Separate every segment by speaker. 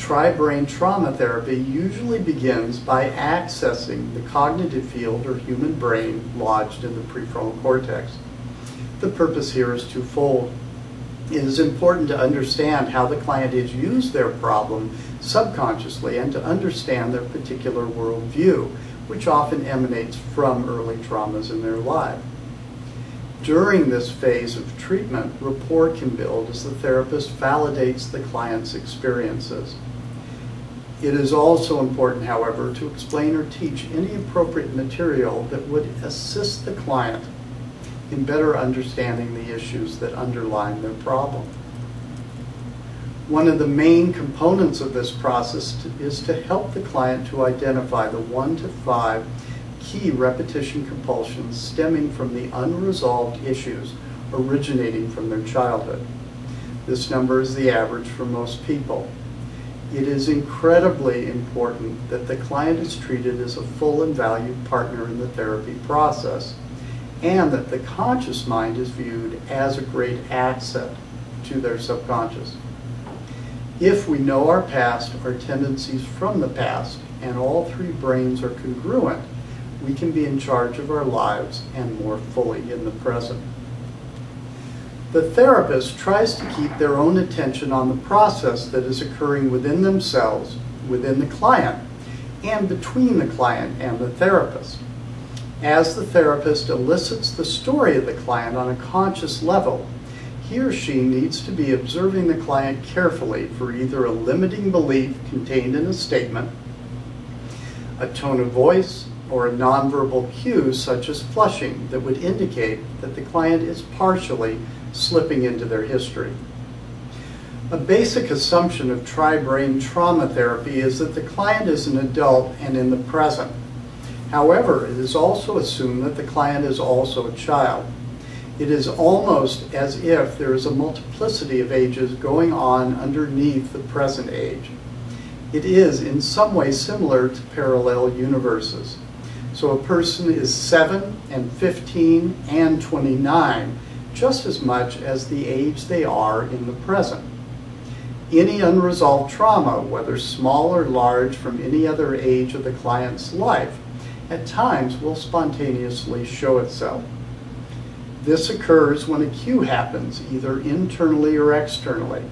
Speaker 1: tri-brain trauma therapy usually begins by accessing the cognitive field or human brain lodged in the prefrontal cortex. The purpose here is twofold. It is important to understand how the client has used their problem subconsciously and to understand their particular worldview, which often emanates from early traumas in their life. During this phase of treatment, rapport can build as the therapist validates the client's experiences. It is also important, however, to explain or teach any appropriate material that would assist the client in better understanding the issues that underlie their problem. One of the main components of this process is to help the client to identify the 1 to 5 key repetition compulsions stemming from the unresolved issues originating from their childhood. This number is the average for most people. It is incredibly important that the client is treated as a full and valued partner in the therapy process, and that the conscious mind is viewed as a great asset to their subconscious. If we know our past, our tendencies from the past, and all three brains are congruent, we can be in charge of our lives and more fully in the present. The therapist tries to keep their own attention on the process that is occurring within themselves, within the client, and between the client and the therapist. As the therapist elicits the story of the client on a conscious level, he or she needs to be observing the client carefully for either a limiting belief contained in a statement, a tone of voice, or a nonverbal cue such as flushing that would indicate that the client is partially slipping into their history. A basic assumption of tri-brain trauma therapy is that the client is an adult and in the present. However, it is also assumed that the client is also a child. It is almost as if there is a multiplicity of ages going on underneath the present age. It is in some way similar to parallel universes. So a person is 7 and 15 and 29 just as much as the age they are in the present. Any unresolved trauma, whether small or large from any other age of the client's life, at times will spontaneously show itself. This occurs when a cue happens, either internally or externally.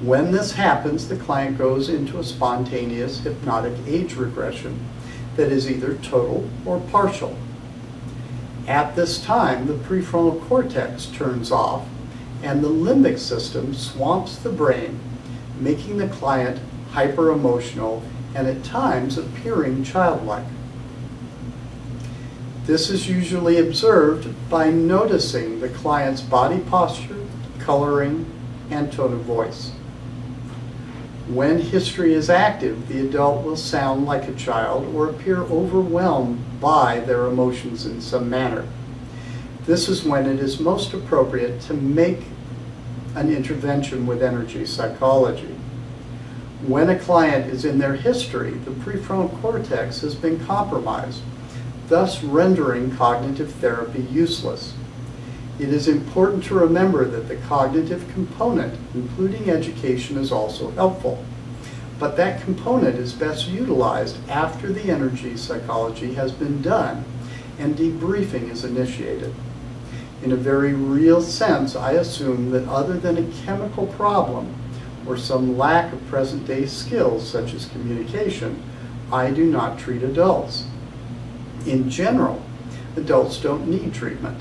Speaker 1: When this happens, the client goes into a spontaneous hypnotic age regression that is either total or partial. At this time, the prefrontal cortex turns off and the limbic system swamps the brain, making the client hyper-emotional and at times appearing childlike. This is usually observed by noticing the client's body posture, coloring, and tone of voice. When history is active, the adult will sound like a child or appear overwhelmed by their emotions in some manner. This is when it is most appropriate to make an intervention with energy psychology. When a client is in their history, the prefrontal cortex has been compromised, thus rendering cognitive therapy useless. It is important to remember that the cognitive component, including education, is also helpful, but that component is best utilized after the energy psychology has been done and debriefing is initiated. In a very real sense, I assume that other than a chemical problem or some lack of present-day skills such as communication, I do not treat adults. In general, adults don't need treatment.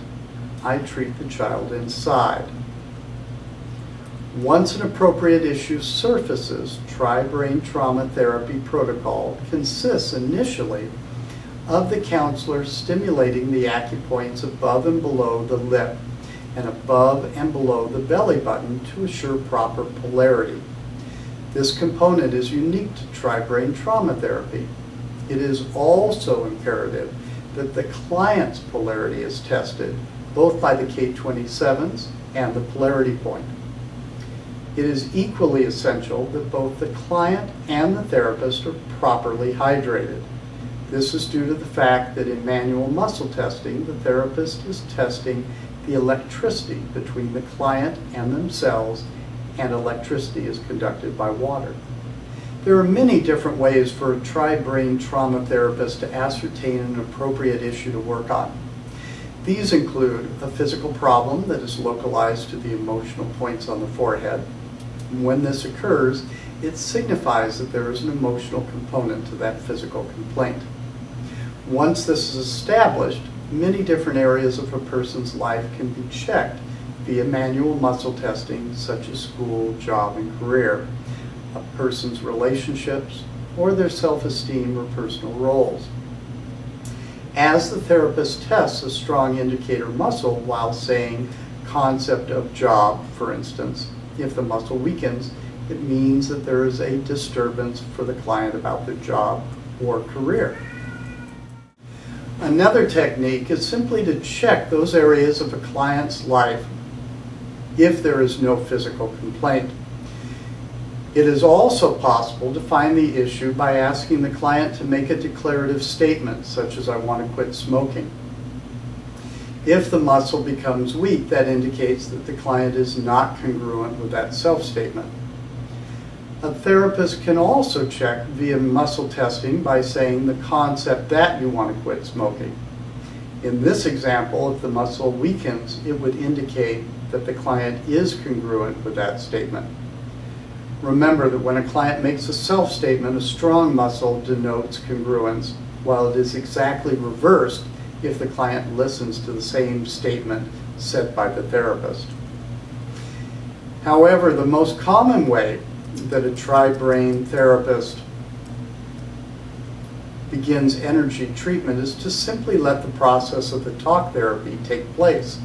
Speaker 1: I treat the child inside. Once an appropriate issue surfaces, tri-brain trauma therapy protocol consists initially of the counselor stimulating the acupoints above and below the lip and above and below the belly button to assure proper polarity. This component is unique to tri-brain trauma therapy. It is also imperative that the client's polarity is tested, both by the K27s and the polarity point. It is equally essential that both the client and the therapist are properly hydrated. This is due to the fact that in manual muscle testing, the therapist is testing the electricity between the client and themselves and electricity is conducted by water. There are many different ways for a tri-brain trauma therapist to ascertain an appropriate issue to work on. These include a physical problem that is localized to the emotional points on the forehead. When this occurs, it signifies that there is an emotional component to that physical complaint. Once this is established, many different areas of a person's life can be checked via manual muscle testing, such as school, job, and career, a person's relationships, or their self-esteem or personal roles. As the therapist tests a strong indicator muscle while saying concept of job, for instance, if the muscle weakens, it means that there is a disturbance for the client about the job or career. Another technique is simply to check those areas of a client's life if there is no physical complaint. It is also possible to find the issue by asking the client to make a declarative statement, such as "I want to quit smoking." If the muscle becomes weak, that indicates that the client is not congruent with that self-statement. A therapist can also check via muscle testing by saying the concept that you want to quit smoking. In this example, if the muscle weakens, it would indicate that the client is congruent with that statement. Remember that when a client makes a self-statement, a strong muscle denotes congruence, while it is exactly reversed if the client listens to the same statement said by the therapist. However, the most common way that a tri-brain therapist begins energy treatment is to simply let the process of the talk therapy take place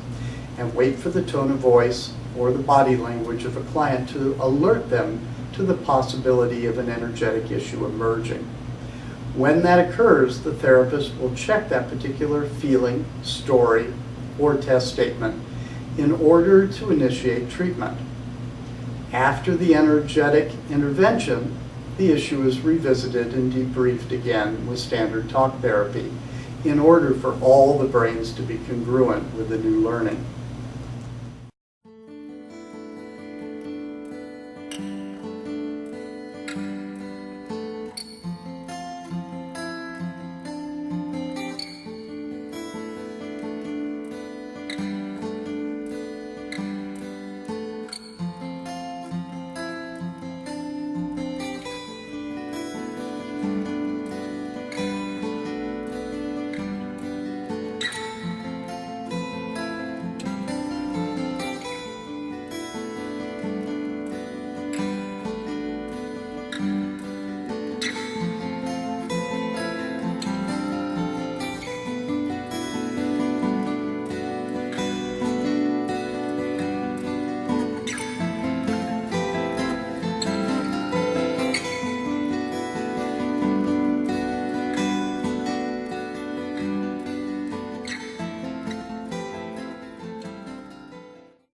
Speaker 1: and wait for the tone of voice or the body language of a client to alert them to the possibility of an energetic issue emerging. When that occurs, the therapist will check that particular feeling, story, or test statement in order to initiate treatment. After the energetic intervention, the issue is revisited and debriefed again with standard talk therapy in order for all the brains to be congruent with the new learning.